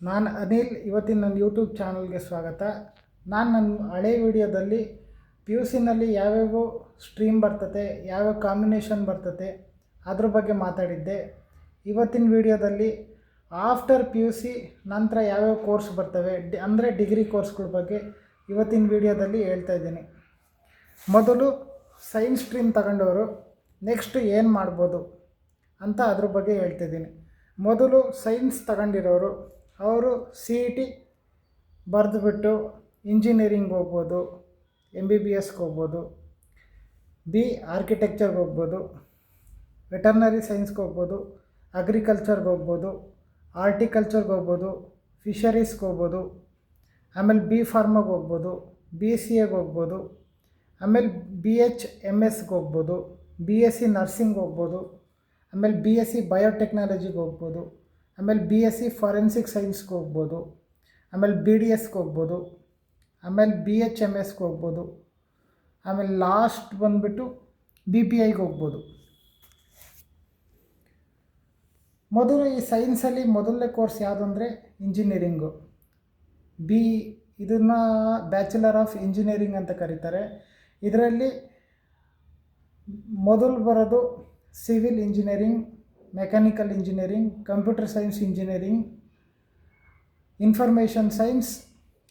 ನಾನು ಅನಿಲ್. ಇವತ್ತಿನ ನನ್ನ ಯೂಟ್ಯೂಬ್ ಚಾನಲ್ಗೆ ಸ್ವಾಗತ. ನಾನು ನನ್ನ ಹಳೆ ವಿಡಿಯೋದಲ್ಲಿ ಪಿ ಯು ಸಿನಲ್ಲಿ ಯಾವ್ಯಾವ ಸ್ಟ್ರೀಮ್ ಬರ್ತತೆ, ಯಾವ್ಯಾವ ಕಾಂಬಿನೇಷನ್ ಬರ್ತತೆ ಅದ್ರ ಬಗ್ಗೆ ಮಾತಾಡಿದ್ದೆ. ಇವತ್ತಿನ ವಿಡಿಯೋದಲ್ಲಿ ಆಫ್ಟರ್ ಪಿ ಯು ಸಿ ನಂತರ ಯಾವ್ಯಾವ ಕೋರ್ಸ್ ಬರ್ತವೆ, ಅಂದರೆ ಡಿಗ್ರಿ ಕೋರ್ಸ್ಗಳ ಬಗ್ಗೆ ಇವತ್ತಿನ ವಿಡಿಯೋದಲ್ಲಿ ಹೇಳ್ತಾ ಇದ್ದೀನಿ. ಮೊದಲು ಸೈನ್ಸ್ ಸ್ಟ್ರೀಮ್ ತಗೊಂಡವರು ನೆಕ್ಸ್ಟ್ ಏನು ಮಾಡ್ಬೋದು ಅಂತ ಅದ್ರ ಬಗ್ಗೆ ಹೇಳ್ತಿದ್ದೀನಿ. ಮೊದಲು ಸೈನ್ಸ್ ತಗೊಂಡಿರೋರು ಅವರು ಸಿ ಇ ಟಿ ಬರೆದುಬಿಟ್ಟು ಇಂಜಿನಿಯರಿಂಗ್ ಹೋಗ್ಬೋದು, MBBSಗೆ ಹೋಗ್ಬೋದು, ಆರ್ಕಿಟೆಕ್ಚರ್ಗೆ ಹೋಗ್ಬೋದು, ವೆಟರ್ನರಿ ಸೈನ್ಸ್ಗೆ ಹೋಗ್ಬೋದು, ಅಗ್ರಿಕಲ್ಚರ್ಗೆ ಹೋಗ್ಬೋದು, ಆರ್ಟಿಕಲ್ಚರ್ಗೆ ಹೋಗ್ಬೋದು, ಫಿಶರೀಸ್ಗೆ ಹೋಗ್ಬೋದು, ಆಮೇಲೆ ಫಾರ್ಮಾಗೆ ಹೋಗ್ಬೋದು, CAಗೆ ಹೋಗ್ಬೋದು, ಆಮೇಲೆ BHMSಗೆ ಹೋಗ್ಬೋದು, BSc ನರ್ಸಿಂಗ್ ಹೋಗ್ಬೋದು, ಆಮೇಲೆ BSc ಬಯೋಟೆಕ್ನಾಲಜಿಗೆ ಹೋಗ್ಬೋದು, ಆಮೇಲೆ BSc ಫಾರೆನ್ಸಿಕ್ ಸೈನ್ಸ್ಗೆ ಹೋಗ್ಬೋದು, ಆಮೇಲೆ BDSಗೆ ಹೋಗ್ಬೋದು, ಆಮೇಲೆ BHMSಗೆ ಹೋಗ್ಬೋದು, ಆಮೇಲೆ ಲಾಸ್ಟ್ ಬಂದುಬಿಟ್ಟು BPIಗೆ ಹೋಗ್ಬೋದು. ಮೊದಲು ಈ ಸೈನ್ಸಲ್ಲಿ ಮೊದಲನೇ ಕೋರ್ಸ್ ಯಾವುದಂದರೆ ಇಂಜಿನಿಯರಿಂಗು. ಇದನ್ನು ಬ್ಯಾಚುಲರ್ ಆಫ್ ಇಂಜಿನಿಯರಿಂಗ್ ಅಂತ ಕರೀತಾರೆ. ಇದರಲ್ಲಿ ಮೊದಲು ಬರೋದು civil engineering, mechanical engineering, computer science engineering, information science,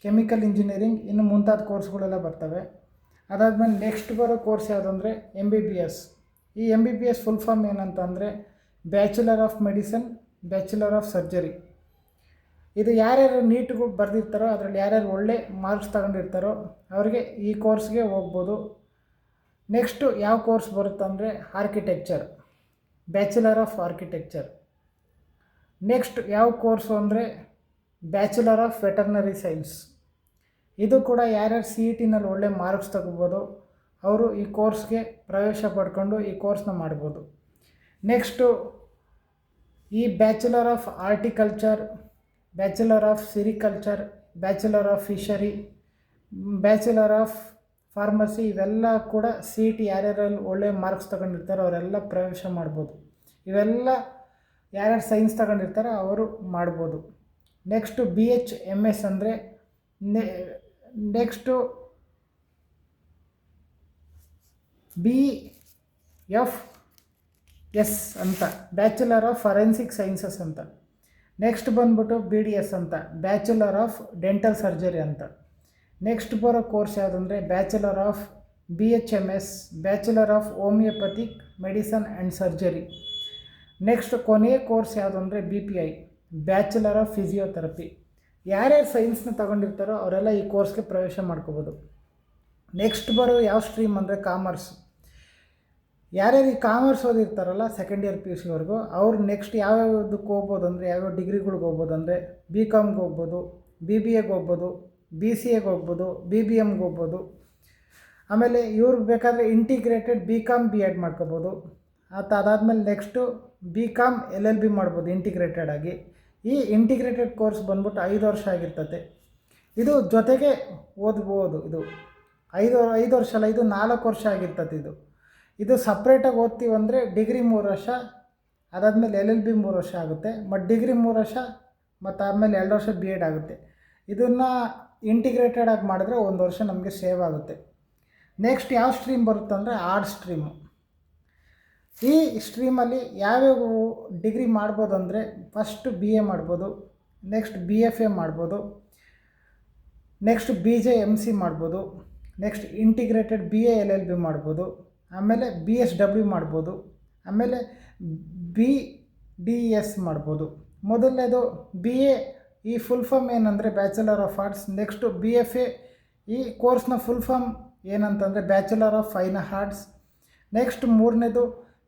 chemical engineering, ಇನ್ನು ಮುಂತಾದ ಕೋರ್ಸ್ಗಳೆಲ್ಲ ಬರ್ತವೆ. ಅದಾದಮೇಲೆ ನೆಕ್ಸ್ಟ್ ಬರೋ ಕೋರ್ಸ್ ಯಾವುದಂದರೆ MBBS. ಈ MBBS ಫುಲ್ ಫಾರ್ಮ್ ಏನಂತಂದರೆ bachelor of medicine, bachelor of surgery. ಇದು ಯಾರ್ಯಾರು ನೀಟ್ಗಳು ಬರೆದಿರ್ತಾರೋ, ಅದರಲ್ಲಿ ಯಾರ್ಯಾರು ಒಳ್ಳೆ ಮಾರ್ಕ್ಸ್ ತಗೊಂಡಿರ್ತಾರೋ ಅವರಿಗೆ ಈ ಕೋರ್ಸ್ಗೆ ಹೋಗ್ಬೋದು. ನೆಕ್ಸ್ಟು ಯಾವ ಕೋರ್ಸ್ ಬರುತ್ತಂದರೆ architecture, bachelor of architecture. Next ಯಾವ ಕೋರ್ಸು ಅಂದರೆ ಬ್ಯಾಚುಲರ್ ಆಫ್ ವೆಟರ್ನರಿ ಸೈನ್ಸ್. ಇದು ಕೂಡ ಯಾರ್ಯಾರು ಸಿ ಇ ಟಿನಲ್ಲಿ ಒಳ್ಳೆ ಮಾರ್ಕ್ಸ್ ತಗೋಬೋದು ಅವರು ಈ ಕೋರ್ಸ್ಗೆ ಪ್ರವೇಶ ಪಡ್ಕೊಂಡು ಈ ಕೋರ್ಸ್ನ ಮಾಡ್ಬೋದು. ನೆಕ್ಸ್ಟು ಈ bachelor of horticulture, bachelor of sericulture, bachelor of fishery, bachelor of pharmacy, ಇವೆಲ್ಲ ಕೂಡ ಸಿ ಇ ಟಿ ಯಾರ್ಯಾರಲ್ಲಿ ಒಳ್ಳೆ ಮಾರ್ಕ್ಸ್ ತಗೊಂಡಿರ್ತಾರೋ ಅವರೆಲ್ಲ ಪ್ರವೇಶ ಮಾಡ್ಬೋದು. ಇವೆಲ್ಲ ಯಾರ್ಯಾರು ಸೈನ್ಸ್ ತಗೊಂಡಿರ್ತಾರೋ ಅವರು ಮಾಡ್ಬೋದು. ನೆಕ್ಸ್ಟು BHMS ಅಂದರೆ ನೆಕ್ಸ್ಟು BFS ಅಂತ, ಬ್ಯಾಚುಲರ್ ಆಫ್ ಫಾರೆನ್ಸಿಕ್ ಸೈನ್ಸಸ್ ಅಂತ. ನೆಕ್ಸ್ಟ್ ಬಂದ್ಬಿಟ್ಟು BDS ಅಂತ, ಬ್ಯಾಚುಲರ್ ಆಫ್ ಡೆಂಟಲ್ ಸರ್ಜರಿ ಅಂತ. ನೆಕ್ಸ್ಟ್ ಬರೋ ಕೋರ್ಸ್ ಯಾವುದಂದರೆ bachelor of BHMS, bachelor of homeopathic medicine and surgery. Next ಕೊನೆಯ ಕೋರ್ಸ್ ಯಾವುದಂದರೆ BPI, ಬ್ಯಾಚುಲರ್ ಆಫ್ ಫಿಸಿಯೋಥೆರಪಿ. ಯಾರ್ಯಾರು ಸೈನ್ಸ್ನ ತಗೊಂಡಿರ್ತಾರೋ ಅವರೆಲ್ಲ ಈ ಕೋರ್ಸ್ಗೆ ಪ್ರವೇಶ ಮಾಡ್ಕೋಬೋದು. ನೆಕ್ಸ್ಟ್ ಬರೋ ಯಾವ ಸ್ಟ್ರೀಮ್ ಅಂದರೆ ಕಾಮರ್ಸ್. ಯಾರ್ಯಾರು ಈ ಕಾಮರ್ಸ್ ಓದಿರ್ತಾರಲ್ಲ ಸೆಕೆಂಡ್ ಇಯರ್ PU ಸಿವರೆಗೂ ಅವ್ರು ನೆಕ್ಸ್ಟ್ ಯಾವ್ಯಾವುದಕ್ಕೆ ಹೋಗ್ಬೋದು ಅಂದರೆ ಯಾವ್ಯಾವ ಡಿಗ್ರಿಗಳ್ಗೆ ಹೋಗ್ಬೋದು ಅಂದರೆ BComಗೆ ಹೋಗ್ಬೋದು, BBAಗೆ ಹೋಗ್ಬೋದು, BCAಗೆ ಹೋಗ್ಬೋದು, BBMಗೆ ಹೋಗ್ಬೋದು. ಆಮೇಲೆ ಇವ್ರಿಗೆ ಬೇಕಾದರೆ ಇಂಟಿಗ್ರೇಟೆಡ್ BCom B.Ed ಮಾಡ್ಕೋಬೋದು. ಅದಾದಮೇಲೆ ನೆಕ್ಸ್ಟು BCom LLB ಮಾಡ್ಬೋದು ಇಂಟಿಗ್ರೇಟೆಡ್ ಆಗಿ. ಈ ಇಂಟಿಗ್ರೇಟೆಡ್ ಕೋರ್ಸ್ ಬಂದ್ಬಿಟ್ಟು 5 ವರ್ಷ ಆಗಿರ್ತದೆ. ಇದು ಜೊತೆಗೆ ಓದ್ಬೋದು. ಇದು 5 ವರ್ಷ ಅಲ್ಲ, ಇದು 4 ವರ್ಷ ಆಗಿರ್ತದೆ. ಇದು ಸಪ್ರೇಟಾಗಿ ಓದ್ತೀವಂದರೆ ಡಿಗ್ರಿ 3 ವರ್ಷ, ಅದಾದಮೇಲೆ LLB 3 ವರ್ಷ ಆಗುತ್ತೆ. ಮತ್ತು ಡಿಗ್ರಿ 3 ವರ್ಷ ಮತ್ತು ಆದಮೇಲೆ 2 ವರ್ಷ B.Ed ಆಗುತ್ತೆ. ಇದನ್ನು ಇಂಟಿಗ್ರೇಟೆಡ್ ಆಗಿ ಮಾಡಿದ್ರೆ 1 ವರ್ಷ ನಮಗೆ ಸೇವ್ ಆಗುತ್ತೆ. ನೆಕ್ಸ್ಟ್ ಯಾವ ಸ್ಟ್ರೀಮ್ ಬರುತ್ತೆ ಅಂದರೆ ಆರ್ಟ್ಸ್ ಸ್ಟ್ರೀಮು. ಈ ಸ್ಟ್ರೀಮಲ್ಲಿ ಯಾವ್ಯಾವ ಡಿಗ್ರಿ ಮಾಡ್ಬೋದು ಅಂದರೆ ಫಸ್ಟು BA ಮಾಡ್ಬೋದು, ನೆಕ್ಸ್ಟ್ BFA ಮಾಡ್ಬೋದು, ನೆಕ್ಸ್ಟ್ BJMC ಮಾಡ್ಬೋದು, ನೆಕ್ಸ್ಟ್ ಇಂಟಿಗ್ರೇಟೆಡ್ BA LLB ಮಾಡ್ಬೋದು, ಆಮೇಲೆ BSW ಮಾಡ್ಬೋದು, ಆಮೇಲೆ BDS ಮಾಡ್ಬೋದು. ಮೊದಲನೇದು BA, ಈ ಫುಲ್ ಫಾರ್ಮ್ ಏನಂದರೆ bachelor of arts. Next BFA, ಈ ಕೋರ್ಸ್ನ ಫುಲ್ ಫಾರ್ಮ್ ಏನಂತಂದರೆ bachelor of fine arts. Next ಮೂರನೇದು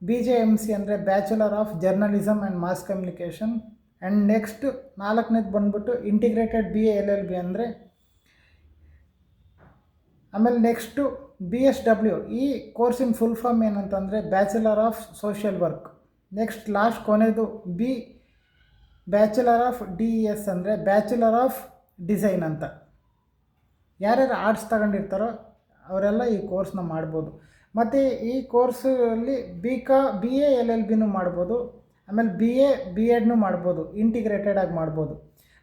BJMC ಅಂದರೆ bachelor of journalism and mass communication. And next 4ನೇದು ಬಂದ್ಬಿಟ್ಟು ಇಂಟಿಗ್ರೇಟೆಡ್ BA LLB ಅಂದರೆ. ಆಮೇಲೆ ನೆಕ್ಸ್ಟು BSW, ಈ ಕೋರ್ಸಿನ ಫುಲ್ ಫಾರ್ಮ್ ಏನಂತಂದರೆ bachelor of social work. Next last ಕೊನೆಯದು ಬ್ಯಾಚುಲರ್ ಆಫ್ DES ಅಂದರೆ ಬ್ಯಾಚುಲರ್ ಆಫ್ ಡಿಸೈನ್ ಅಂತ. ಯಾರ್ಯಾರು ಆರ್ಟ್ಸ್ ತಗೊಂಡಿರ್ತಾರೋ ಅವರೆಲ್ಲ ಈ ಕೋರ್ಸ್ನ ಮಾಡ್ಬೋದು. ಮತ್ತು ಈ ಕೋರ್ಸಲ್ಲಿ BA LLBನೂ ಮಾಡ್ಬೋದು, ಆಮೇಲೆ BA B.Edನೂ ಮಾಡ್ಬೋದು, ಇಂಟಿಗ್ರೇಟೆಡ್ ಆಗಿ ಮಾಡ್ಬೋದು.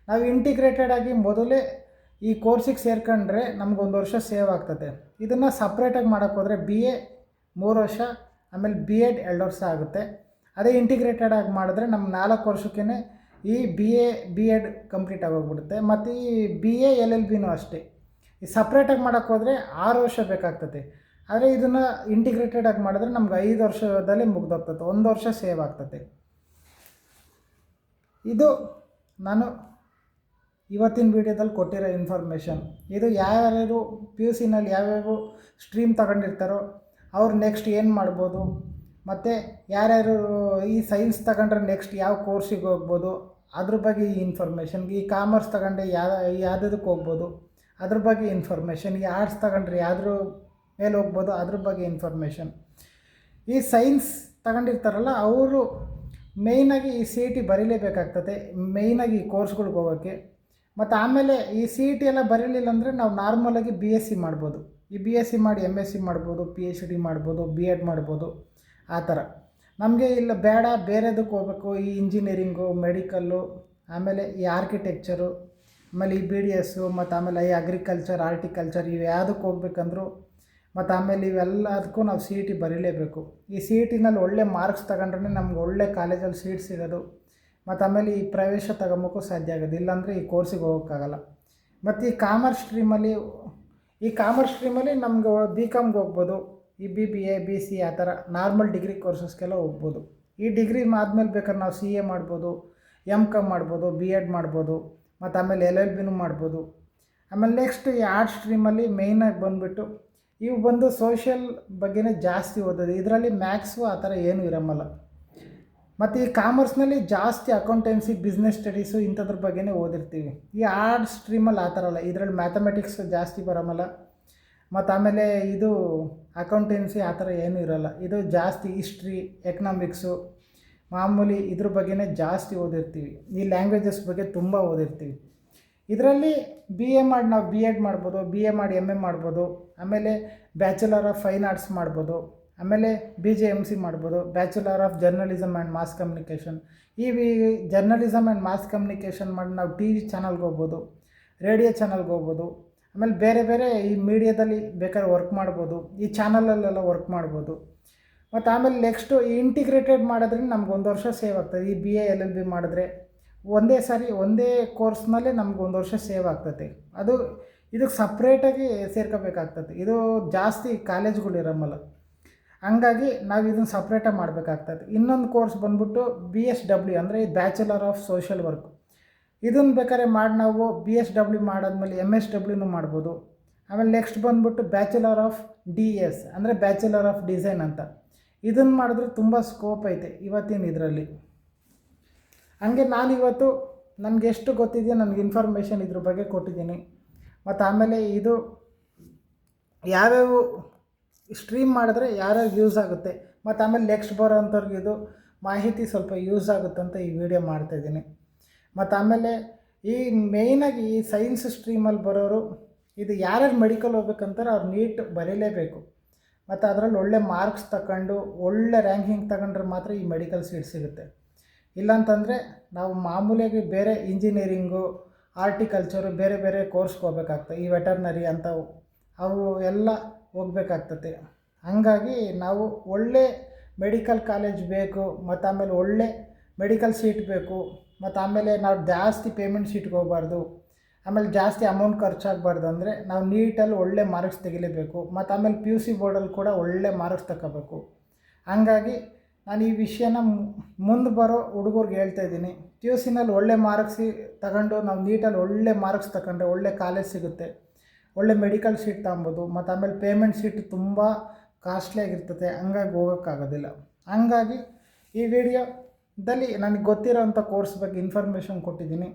ನಾವು ಇಂಟಿಗ್ರೇಟೆಡ್ ಆಗಿ ಮೊದಲೇ ಈ ಕೋರ್ಸಿಗೆ ಸೇರ್ಕೊಂಡ್ರೆ ನಮಗೊಂದು ವರ್ಷ ಸೇವ್ ಆಗ್ತದೆ. ಇದನ್ನು ಸಪ್ರೇಟಾಗಿ ಮಾಡೋಕ್ಕೆ ಹೋದರೆ BA 3 ವರ್ಷ, ಆಮೇಲೆ B.Ed 2 ವರ್ಷ ಆಗುತ್ತೆ. ಅದೇ ಇಂಟಿಗ್ರೇಟೆಡ್ ಆಗಿ ಮಾಡಿದ್ರೆ ನಮ್ಮ 4 ವರ್ಷಕ್ಕೇ ಈ B.Ed ಕಂಪ್ಲೀಟ್ ಆಗೋಗ್ಬಿಡುತ್ತೆ. ಮತ್ತು ಈ BA LLBನೂ ಅಷ್ಟೇ. ಈ ಸಪ್ರೇಟಾಗಿ ಮಾಡೋಕ್ಕೆ ಹೋದರೆ 6 ವರ್ಷ ಬೇಕಾಗ್ತದೆ. ಆದರೆ ಇದನ್ನು ಇಂಟಿಗ್ರೇಟೆಡ್ ಆಗಿ ಮಾಡಿದ್ರೆ ನಮ್ಗೆ 5 ವರ್ಷದಲ್ಲಿ ಮುಗ್ದೋಗ್ತದೆ, 1 ವರ್ಷ ಸೇವ್ ಆಗ್ತದೆ. ಇದು ನಾನು ಇವತ್ತಿನ ವೀಡಿಯೋದಲ್ಲಿ ಕೊಟ್ಟಿರೋ ಇನ್ಫಾರ್ಮೇಷನ್. ಇದು ಯಾರ್ಯಾರು PUC ನಲ್ಲಿ ಯಾವ್ಯಾವ ಸ್ಟ್ರೀಮ್ ತಗೊಂಡಿರ್ತಾರೋ ಅವ್ರು ನೆಕ್ಸ್ಟ್ ಏನು ಮಾಡ್ಬೋದು, ಮತ್ತು ಯಾರ್ಯಾರು ಈ ಸೈನ್ಸ್ ತಗೊಂಡ್ರೆ ನೆಕ್ಸ್ಟ್ ಯಾವ ಕೋರ್ಸಿಗೆ ಹೋಗ್ಬೋದು ಅದ್ರ ಬಗ್ಗೆ ಈ ಇನ್ಫಾರ್ಮೇಷನ್. ಈ ಕಾಮರ್ಸ್ ತಗೊಂಡ್ರೆ ಯಾವುದಕ್ಕೆ ಹೋಗ್ಬೋದು ಅದ್ರ ಬಗ್ಗೆ ಇನ್ಫಾರ್ಮೇಷನ್. ಈ ಆರ್ಟ್ಸ್ ತಗೊಂಡ್ರೆ ಯಾವ್ದ್ರ ಮೇಲೆ ಹೋಗ್ಬೋದು ಅದ್ರ ಬಗ್ಗೆ ಇನ್ಫಾರ್ಮೇಷನ್. ಈ ಸೈನ್ಸ್ ತಗೊಂಡಿರ್ತಾರಲ್ಲ ಅವರು ಮೇಯ್ನಾಗಿ ಈ CET ಬರೀಲೇಬೇಕಾಗ್ತದೆ, ಮೇಯ್ನಾಗಿ ಈ ಕೋರ್ಸ್ಗಳಿಗೆ ಹೋಗೋಕ್ಕೆ. ಮತ್ತು ಆಮೇಲೆ ಈ CET ಎಲ್ಲ ಬರೀಲಿಲ್ಲ ಅಂದರೆ ನಾವು ನಾರ್ಮಲಾಗಿ BSc ಮಾಡ್ಬೋದು. ಈ BSc ಮಾಡಿ MSc ಮಾಡ್ಬೋದು, PhD ಮಾಡ್ಬೋದು, B.Ed ಮಾಡ್ಬೋದು. ಆ ಥರ ನಮಗೆ ಇಲ್ಲ ಬೇಡ, ಬೇರೆದಕ್ಕೆ ಹೋಗ್ಬೇಕು, ಈ ಇಂಜಿನಿಯರಿಂಗು, ಮೆಡಿಕಲ್ಲು, ಆಮೇಲೆ ಈ ಆರ್ಕಿಟೆಕ್ಚರು, ಆಮೇಲೆ ಈ BDS, ಮತ್ತು ಆಮೇಲೆ ಈ ಅಗ್ರಿಕಲ್ಚರ್, ಆರ್ಟಿಕಲ್ಚರ್, ಇವು ಯಾವುದಕ್ಕೆ ಹೋಗ್ಬೇಕಂದ್ರೂ, ಮತ್ತು ಆಮೇಲೆ ಇವೆಲ್ಲದಕ್ಕೂ ನಾವು CET ಬರೀಲೇಬೇಕು. ಈ CETನಲ್ಲಿ ಒಳ್ಳೆ ಮಾರ್ಕ್ಸ್ ತಗೊಂಡ್ರೆ ನಮ್ಗೆ ಒಳ್ಳೆ ಕಾಲೇಜಲ್ಲಿ ಸೀಟ್ ಸಿಗೋದು, ಮತ್ತು ಆಮೇಲೆ ಈ ಪ್ರವೇಶ ತಗೊಂಬೋಕ್ಕೂ ಸಾಧ್ಯ ಆಗೋದು. ಇಲ್ಲಾಂದರೆ ಈ ಕೋರ್ಸಿಗೆ ಹೋಗೋಕ್ಕಾಗಲ್ಲ. ಮತ್ತು ಈ ಕಾಮರ್ಸ್ ಸ್ಟ್ರೀಮಲ್ಲಿ ನಮ್ಗೆ BComಗೆ ಹೋಗ್ಬೋದು, ಈ BBA, BC ಆ ಥರ ನಾರ್ಮಲ್ ಡಿಗ್ರಿ ಕೋರ್ಸಸ್ಗೆಲ್ಲ ಹೋಗ್ಬೋದು. ಈ ಡಿಗ್ರಿ ಆದಮೇಲೆ ಬೇಕಾದ್ರೆ ನಾವು CA ಮಾಡ್ಬೋದು, MCom ಮಾಡ್ಬೋದು, B.Ed ಮಾಡ್ಬೋದು, ಮತ್ತು ಆಮೇಲೆ LLBನೂ ಮಾಡ್ಬೋದು. ಆಮೇಲೆ ನೆಕ್ಸ್ಟ್ ಈ ಆರ್ಟ್ಸ್ ಸ್ಟ್ರೀಮಲ್ಲಿ ಮೇಯ್ನಾಗಿ ಬಂದುಬಿಟ್ಟು ಇವು ಬಂದು ಸೋಷಿಯಲ್ ಬಗ್ಗೆನೇ ಜಾಸ್ತಿ ಓದೋದು. ಇದರಲ್ಲಿ ಮ್ಯಾಥ್ಸು ಆ ಥರ ಏನೂ ಇರಮ್ಮಲ್ಲ. ಮತ್ತು ಈ ಕಾಮರ್ಸ್ನಲ್ಲಿ ಜಾಸ್ತಿ ಅಕೌಂಟೆನ್ಸಿ, ಬಿಸ್ನೆಸ್ ಸ್ಟಡೀಸು ಇಂಥದ್ರ ಬಗ್ಗೆನೇ ಓದಿರ್ತೀವಿ. ಈ ಆರ್ಟ್ಸ್ ಸ್ಟ್ರೀಮಲ್ಲಿ ಆ ಥರ ಅಲ್ಲ, ಇದರಲ್ಲಿ ಮ್ಯಾಥಮೆಟಿಕ್ಸ್ ಜಾಸ್ತಿ ಬರಮಲ್ಲ, ಮತ್ತು ಆಮೇಲೆ ಇದು ಅಕೌಂಟೆನ್ಸಿ ಆ ಥರ ಏನೂ ಇರೋಲ್ಲ. ಇದು ಜಾಸ್ತಿ ಹಿಸ್ಟ್ರಿ, ಎಕನಾಮಿಕ್ಸು, ಮಾಮೂಲಿ ಇದ್ರ ಬಗ್ಗೆನೇ ಜಾಸ್ತಿ ಓದಿರ್ತೀವಿ. ಈ ಲ್ಯಾಂಗ್ವೇಜಸ್ ಬಗ್ಗೆ ತುಂಬ ಓದಿರ್ತೀವಿ. ಇದರಲ್ಲಿ BA ಮಾಡಿ ನಾವು B.Ed ಮಾಡ್ಬೋದು, BA ಮಾಡಿ MA ಮಾಡ್ಬೋದು, ಆಮೇಲೆ ಬ್ಯಾಚುಲರ್ ಆಫ್ ಫೈನ್ ಆರ್ಟ್ಸ್ ಮಾಡ್ಬೋದು, ಆಮೇಲೆ BJMC ಮಾಡ್ಬೋದು, bachelor of journalism and mass communication. ಈ ಜರ್ನಲಿಸಮ್ ಆ್ಯಂಡ್ ಮಾಸ್ ಕಮ್ಯುನಿಕೇಷನ್ ಮಾಡಿ ನಾವು TV ಚಾನಲ್ಗೆ ಹೋಗ್ಬೋದು, ರೇಡಿಯೋ ಚಾನಲ್ಗೆ ಹೋಗ್ಬೋದು, ಆಮೇಲೆ ಬೇರೆ ಬೇರೆ ಈ ಮೀಡಿಯಾದಲ್ಲಿ ಬೇಕಾದ್ರೆ ವರ್ಕ್ ಮಾಡ್ಬೋದು, ಈ ಚಾನಲಲ್ಲೆಲ್ಲ ವರ್ಕ್ ಮಾಡ್ಬೋದು. ಮತ್ತು ಆಮೇಲೆ ನೆಕ್ಸ್ಟು ಈ ಇಂಟಿಗ್ರೇಟೆಡ್ ಮಾಡೋದ್ರಿಂದ ನಮ್ಗೆ 1 ವರ್ಷ ಸೇವ್ ಆಗ್ತದೆ. ಈ BA LLB ಮಾಡಿದ್ರೆ ಒಂದೇ ಕೋರ್ಸ್ನಲ್ಲೇ ನಮ್ಗೆ 1 ವರ್ಷ ಸೇವ್ ಆಗ್ತದೆ. ಇದಕ್ಕೆ ಸಪ್ರೇಟಾಗಿ ಸೇರ್ಕೋಬೇಕಾಗ್ತದೆ. ಇದು ಜಾಸ್ತಿ ಕಾಲೇಜ್ಗಳಿರಮ್ಮಲ್ಲ, ಹಂಗಾಗಿ ನಾವು ಇದನ್ನು ಸಪ್ರೇಟಾಗಿ ಮಾಡಬೇಕಾಗ್ತದೆ. ಇನ್ನೊಂದು ಕೋರ್ಸ್ ಬಂದ್ಬಿಟ್ಟು BSW ಅಂದರೆ ಬ್ಯಾಚುಲರ್ ಆಫ್ ಸೋಷಿಯಲ್ ವರ್ಕ್. ಇದನ್ನು ಬೇಕಾದ್ರೆ ಮಾಡಿ ನಾವು BSW ಮಾಡಾದ್ಮೇಲೆ MSWನೂ ಮಾಡ್ಬೋದು. ಆಮೇಲೆ ನೆಕ್ಸ್ಟ್ ಬಂದ್ಬಿಟ್ಟು ಬ್ಯಾಚುಲರ್ ಆಫ್ DS ಅಂದರೆ ಬ್ಯಾಚುಲರ್ ಆಫ್ ಡಿಸೈನ್ ಅಂತ. ಇದನ್ನು ಮಾಡಿದ್ರೆ ತುಂಬ ಸ್ಕೋಪ್ ಐತೆ ಇವತ್ತಿನ ಇದರಲ್ಲಿ. ಹಂಗೆ ನಾನಿವತ್ತು ನನಗೆ ಎಷ್ಟು ಗೊತ್ತಿದೆಯೋ ನನಗೆ ಇನ್ಫಾರ್ಮೇಷನ್ ಇದ್ರ ಬಗ್ಗೆ ಕೊಟ್ಟಿದ್ದೀನಿ. ಮತ್ತು ಆಮೇಲೆ ಇದು ಯಾವ್ಯಾವ ಸ್ಟ್ರೀಮ್ ಮಾಡಿದ್ರೆ ಯಾರ್ಯಾರು ಯೂಸ್ ಆಗುತ್ತೆ, ಮತ್ತು ಆಮೇಲೆ ನೆಕ್ಸ್ಟ್ ಬರೋವಂಥವ್ರಿಗೆ ಇದು ಮಾಹಿತಿ ಸ್ವಲ್ಪ ಯೂಸ್ ಆಗುತ್ತಂತ ಈ ವಿಡಿಯೋ ಮಾಡ್ತಾಯಿದ್ದೀನಿ. ಮತ್ತು ಆಮೇಲೆ ಈ ಮೇಯ್ನಾಗಿ ಈ ಸೈನ್ಸ್ ಸ್ಟ್ರೀಮಲ್ಲಿ ಬರೋರು ಇದು ಯಾರ್ಯಾರು ಮೆಡಿಕಲ್ ಹೋಗ್ಬೇಕಂತಾರೆ ಅವ್ರು ನೀಟ್ ಬರೀಲೇಬೇಕು. ಮತ್ತು ಅದರಲ್ಲಿ ಒಳ್ಳೆ ಮಾರ್ಕ್ಸ್ ತಗೊಂಡು ಒಳ್ಳೆ ರ್ಯಾಂಕಿಂಗ್ ತಗೊಂಡ್ರೆ ಮಾತ್ರ ಈ ಮೆಡಿಕಲ್ ಸೀಟ್ ಸಿಗುತ್ತೆ. ಇಲ್ಲಾಂತಂದರೆ ನಾವು ಮಾಮೂಲಿಯಾಗಿ ಬೇರೆ ಇಂಜಿನಿಯರಿಂಗು, ಆರ್ಟಿಕಲ್ಚರು, ಬೇರೆ ಬೇರೆ ಕೋರ್ಸ್ಗೆ ಹೋಗ್ಬೇಕಾಗ್ತದೆ. ಈ ವೆಟರ್ನರಿ ಅಂಥವು ಅವು ಎಲ್ಲ ಹೋಗ್ಬೇಕಾಗ್ತದೆ. ಹಂಗಾಗಿ ನಾವು ಒಳ್ಳೆ ಮೆಡಿಕಲ್ ಕಾಲೇಜ್ ಬೇಕು, ಮತ್ತು ಆಮೇಲೆ ಒಳ್ಳೆ ಮೆಡಿಕಲ್ ಸೀಟ್ ಬೇಕು, ಮತ್ತು ಆಮೇಲೆ ನಾವು ಜಾಸ್ತಿ ಪೇಮೆಂಟ್ ಸೀಟ್ಗೆ ಹೋಗಬಾರ್ದು, ಆಮೇಲೆ ಜಾಸ್ತಿ ಅಮೌಂಟ್ ಖರ್ಚಾಗಬಾರ್ದು ಅಂದರೆ ನಾವು ನೀಟಲ್ಲಿ ಒಳ್ಳೆ ಮಾರ್ಕ್ಸ್ ತೆಗಿಲೇಬೇಕು. ಮತ್ತು ಆಮೇಲೆ PUC ಬೋರ್ಡಲ್ಲಿ ಕೂಡ ಒಳ್ಳೆ ಮಾರ್ಕ್ಸ್ ತಗೋಬೇಕು. ಹಂಗಾಗಿ ನಾನು ಈ ವಿಷಯನ ಮುಂದೆ ಬರೋ ಹುಡುಗರಿಗೆ ಹೇಳ್ತಾಯಿದ್ದೀನಿ. PUCನಲ್ಲಿ ಒಳ್ಳೆ ಮಾರ್ಕ್ಸ್ ತಗೊಂಡು ನಾವು ನೀಟಲ್ಲಿ ಒಳ್ಳೆ ಮಾರ್ಕ್ಸ್ ತಗೊಂಡ್ರೆ ಒಳ್ಳೆ ಕಾಲೇಜ್ ಸಿಗುತ್ತೆ, ಒಳ್ಳೆ ಮೆಡಿಕಲ್ ಸೀಟ್ ತಗೊಬೋದು. ಮತ್ತು ಆಮೇಲೆ ಪೇಮೆಂಟ್ ಸೀಟ್ ತುಂಬ ಕಾಸ್ಟ್ಲಿಯಾಗಿರ್ತದೆ, ಹಂಗಾಗಿ ಹೋಗೋಕ್ಕಾಗೋದಿಲ್ಲ. ಹಂಗಾಗಿ ಈ ವಿಡಿಯೋದಲ್ಲಿ ನನಗೆ ಗೊತ್ತಿರೋಂಥ ಕೋರ್ಸ್ ಬಗ್ಗೆ ಇನ್ಫಾರ್ಮೇಷನ್ ಕೊಟ್ಟಿದ್ದೀನಿ.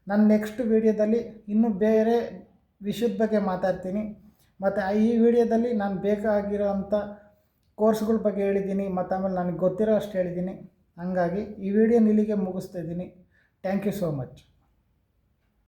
ನಾನು ನೆಕ್ಸ್ಟ್ ವೀಡಿಯೋದಲ್ಲಿ ಇನ್ನೂ ಬೇರೆ ವಿಷಯದ ಬಗ್ಗೆ ಮಾತಾಡ್ತೀನಿ. ಮತ್ತು ಈ ವಿಡಿಯೋದಲ್ಲಿ ನಾನು ಬೇಕಾಗಿರೋಂಥ ಕೋರ್ಸ್ಗಳ ಬಗ್ಗೆ ಹೇಳಿದ್ದೀನಿ, ಮತ್ತು ಆಮೇಲೆ ನನಗೆ ಗೊತ್ತಿರೋ ಅಷ್ಟು ಹೇಳಿದ್ದೀನಿ. ಹಂಗಾಗಿ ಈ ವಿಡಿಯೋ ಇಲ್ಲಿಗೆ ಮುಗಿಸ್ತಾಯಿದ್ದೀನಿ. Thank you so much.